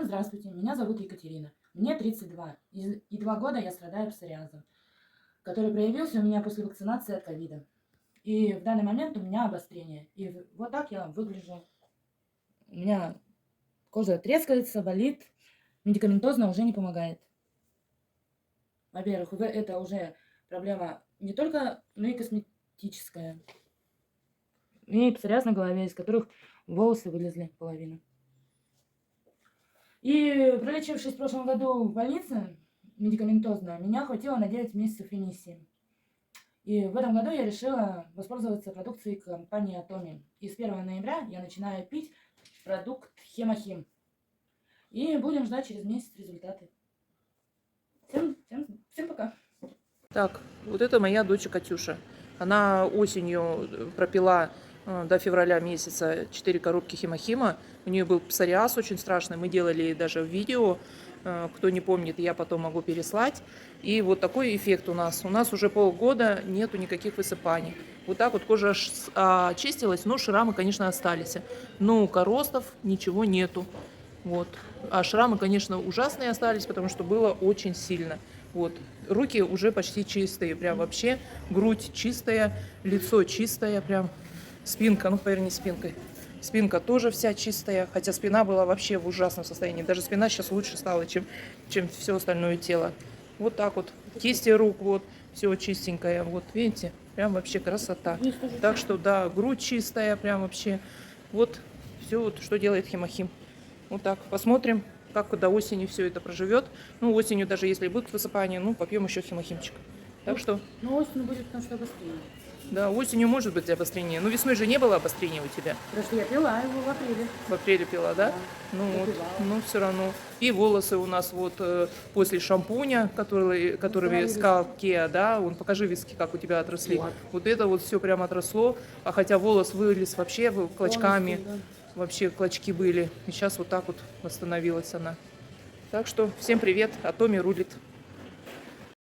здравствуйте, меня зовут Екатерина, мне 32, и 2 года я страдаю псориазом, который проявился у меня после вакцинации от ковида. И в данный момент у меня обострение, и вот так я выгляжу. У меня кожа трескается, болит, медикаментозно уже не помогает. Во-первых, это уже проблема не только, но и косметическая. И псориаз на голове, из которых волосы вылезли половина. И пролечившись в прошлом году в больнице медикаментозно, меня хватило на 9 месяцев ремиссии. И в этом году я решила воспользоваться продукцией компании Atomy. И с 1 ноября я начинаю пить продукт Хемохим. И будем ждать через месяц результаты. Всем пока. Так, вот это моя дочь Катюша. Она осенью пропила до февраля месяца 4 коробки Хемохима. У нее был псориаз очень страшный. Мы делали даже видео. Кто не помнит, я потом могу переслать. И вот такой эффект у нас. У нас уже полгода нету никаких высыпаний. Вот так вот кожа очистилась, но шрамы, конечно, остались. Но коростов ничего нету. Вот. А шрамы, конечно, ужасные остались, потому что было очень сильно. Вот. Руки уже почти чистые, прям вообще. Грудь чистая, лицо чистое, прям. Спинка, ну, поверни спинкой. Спинка тоже вся чистая, хотя спина была вообще в ужасном состоянии. Даже спина сейчас лучше стала, чем все остальное тело. Вот так вот. Кисти рук, вот, все чистенькое. Вот, видите, прям вообще красота. Так что, да, грудь чистая, прям вообще. Вот, все, вот, что делает Хемохим. Вот так, посмотрим, как до осени все это проживет. Ну, осенью, даже если будут высыпания, ну, попьем еще Хемохимчик. Так что... Ну, осенью будет, потому что обострение. Да, осенью может быть обострение. Ну, весной же не было обострения у тебя. Потому что я пила его в апреле. В апреле пила, да? Да, Ну вот, допивала. ну все равно. И волосы у нас вот после шампуня, который сказал Кеа, да, покажи виски, как у тебя отросли. Вот это вот все прям отросло, а хотя волос вылез вообще клочками, Полностью, да. вообще клочки были. И сейчас вот так вот восстановилась она. Так что всем привет, Atomy рулит.